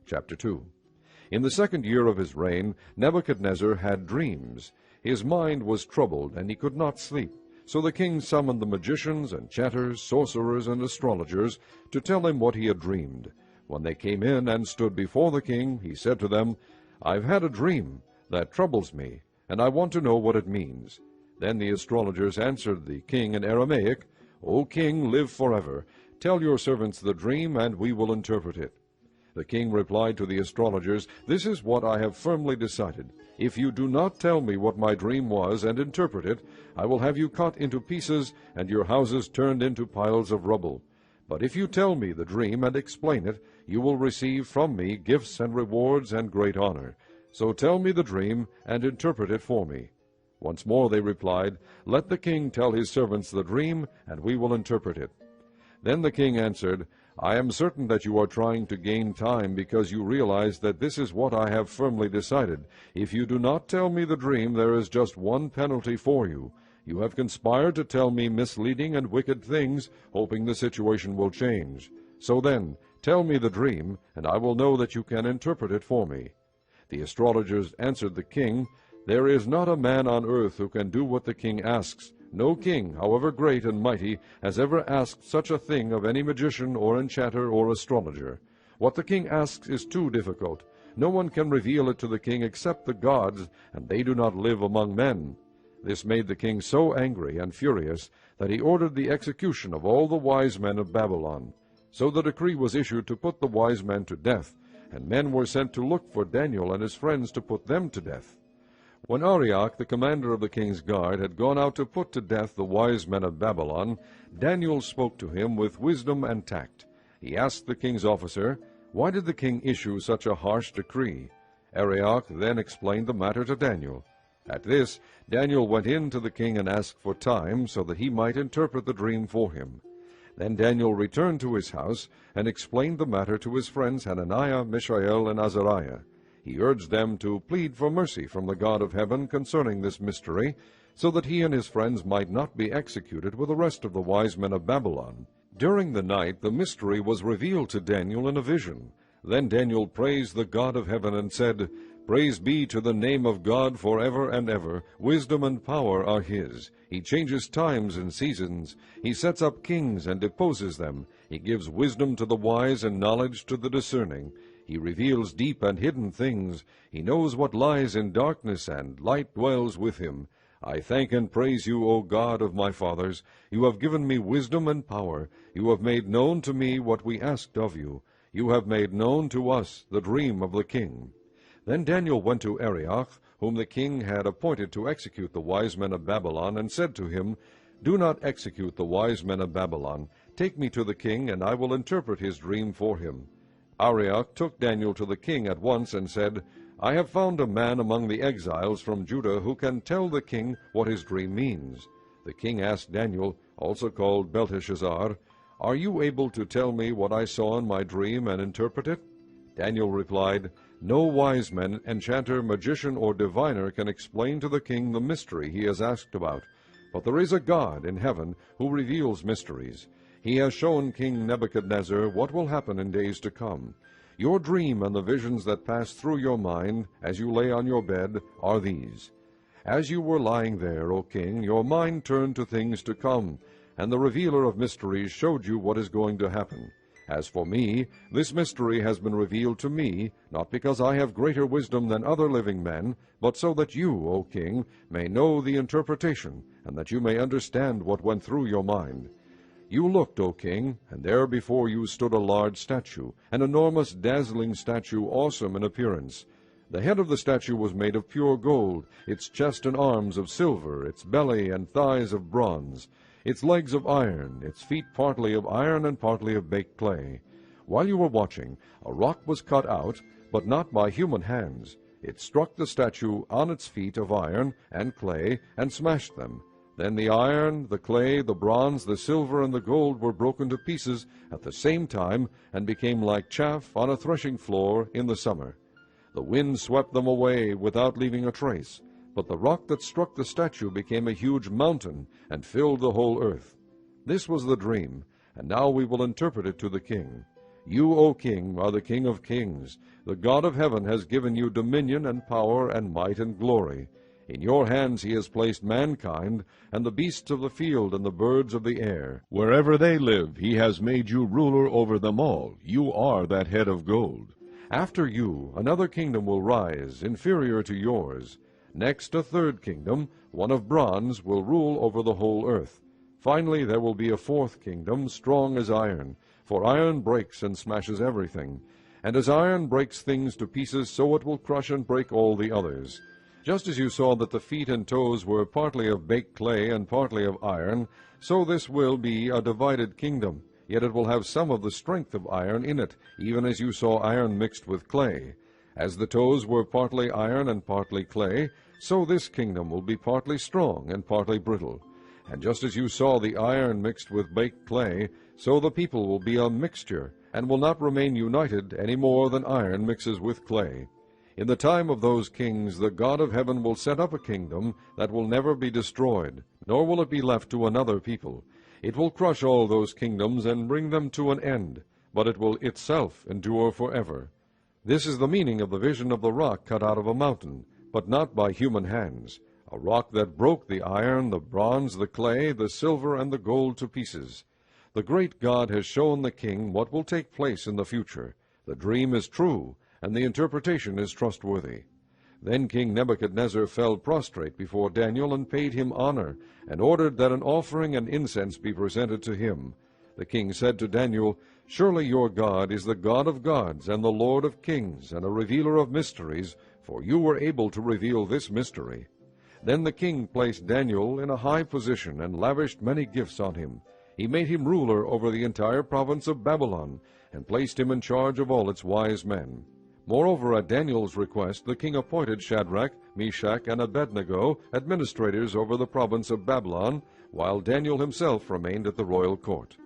Chapter 2. In the 2nd year of his reign, Nebuchadnezzar had dreams. His mind was troubled, and he could not sleep. So the king summoned the magicians, enchanters, sorcerers, and astrologers to tell him what he had dreamed. When they came in and stood before the king, he said to them, "I've had a dream that troubles me, and I want to know what it means." Then the astrologers answered the king in Aramaic, "O king, live forever. Tell your servants the dream, and we will interpret it." The king replied to the astrologers, "This is what I have firmly decided. If you do not tell me what my dream was and interpret it, I will have you cut into pieces and your houses turned into piles of rubble. But if you tell me the dream and explain it, you will receive from me gifts and rewards and great honor. So tell me the dream and interpret it for me." Once more they replied, "Let the king tell his servants the dream, and we will interpret it." Then the king answered, "I am certain that you are trying to gain time, because you realize that this is what I have firmly decided. If you do not tell me the dream, there is just one penalty for you. You have conspired to tell me misleading and wicked things, hoping the situation will change. So then, tell me the dream, and I will know that you can interpret it for me." The astrologers answered the king, "There is not a man on earth who can do what the king asks. No king, however great and mighty, has ever asked such a thing of any magician or enchanter or astrologer. What the king asks is too difficult. No one can reveal it to the king except the gods, and they do not live among men." This made the king so angry and furious that he ordered the execution of all the wise men of Babylon. So the decree was issued to put the wise men to death, and men were sent to look for Daniel and his friends to put them to death. When Arioch, the commander of the king's guard, had gone out to put to death the wise men of Babylon, Daniel spoke to him with wisdom and tact. He asked the king's officer, "Why did the king issue such a harsh decree?" Arioch then explained the matter to Daniel. At this, Daniel went in to the king and asked for time, so that he might interpret the dream for him. Then Daniel returned to his house and explained the matter to his friends Hananiah, Mishael, and Azariah. He urged them to plead for mercy from the God of heaven concerning this mystery, so that he and his friends might not be executed with the rest of the wise men of Babylon. During the night the mystery was revealed to Daniel in a vision. Then Daniel praised the God of heaven and said, "Praise be to the name of God forever and ever. Wisdom and power are his. He changes times and seasons. He sets up kings and deposes them. He gives wisdom to the wise and knowledge to the discerning. He reveals deep and hidden things. He knows what lies in darkness, and light dwells with him. I thank and praise you, O God of my fathers. You have given me wisdom and power. You have made known to me what we asked of you. You have made known to us the dream of the king." Then Daniel went to Arioch, whom the king had appointed to execute the wise men of Babylon, and said to him, "Do not execute the wise men of Babylon. Take me to the king, and I will interpret his dream for him." Arioch took Daniel to the king at once and said, "I have found a man among the exiles from Judah who can tell the king what his dream means." The king asked Daniel, also called Belteshazzar, "Are you able to tell me what I saw in my dream and interpret it?" Daniel replied, "No wise man, enchanter, magician, or diviner can explain to the king the mystery he has asked about. But there is a God in heaven who reveals mysteries. He has shown King Nebuchadnezzar what will happen in days to come. Your dream and the visions that pass through your mind as you lay on your bed are these. As you were lying there, O king, your mind turned to things to come, and the revealer of mysteries showed you what is going to happen. As for me, this mystery has been revealed to me, not because I have greater wisdom than other living men, but so that you, O king, may know the interpretation, and that you may understand what went through your mind. You looked, O king, and there before you stood a large statue, an enormous, dazzling statue, awesome in appearance. The head of the statue was made of pure gold, its chest and arms of silver, its belly and thighs of bronze, its legs of iron, its feet partly of iron and partly of baked clay. While you were watching, a rock was cut out, but not by human hands. It struck the statue on its feet of iron and clay, and smashed them. Then the iron, the clay, the bronze, the silver, and the gold were broken to pieces at the same time, and became like chaff on a threshing floor in the summer. The wind swept them away without leaving a trace, but the rock that struck the statue became a huge mountain, and filled the whole earth. This was the dream, and now we will interpret it to the king. You, O king, are the King of kings. The God of heaven has given you dominion and power and might and glory. In your hands he has placed mankind, and the beasts of the field and the birds of the air. Wherever they live, he has made you ruler over them all. You are that head of gold. After you, another kingdom will rise, inferior to yours. Next, a third kingdom, one of bronze, will rule over the whole earth. Finally, there will be a fourth kingdom, strong as iron, for iron breaks and smashes everything. And as iron breaks things to pieces, so it will crush and break all the others. Just as you saw that the feet and toes were partly of baked clay and partly of iron, so this will be a divided kingdom. Yet it will have some of the strength of iron in it, even as you saw iron mixed with clay. As the toes were partly iron and partly clay, so this kingdom will be partly strong and partly brittle. And just as you saw the iron mixed with baked clay, so the people will be a mixture, and will not remain united any more than iron mixes with clay. In the time of those kings the God of heaven will set up a kingdom that will never be destroyed, nor will it be left to another people. It will crush all those kingdoms and bring them to an end, but it will itself endure forever. This is the meaning of the vision of the rock cut out of a mountain, but not by human hands, a rock that broke the iron, the bronze, the clay, the silver, and the gold to pieces. The great God has shown the king what will take place in the future. The dream is true, and the interpretation is trustworthy. Then King Nebuchadnezzar fell prostrate before Daniel and paid him honor, and ordered that an offering and incense be presented to him. The king said to Daniel, Surely your God is the God of gods and the Lord of kings, and a revealer of mysteries, for you were able to reveal this mystery. Then the king placed Daniel in a high position and lavished many gifts on him. He made him ruler over the entire province of Babylon, and placed him in charge of all its wise men. Moreover, at Daniel's request, the king appointed Shadrach, Meshach, and Abednego administrators over the province of Babylon, while Daniel himself remained at the royal court.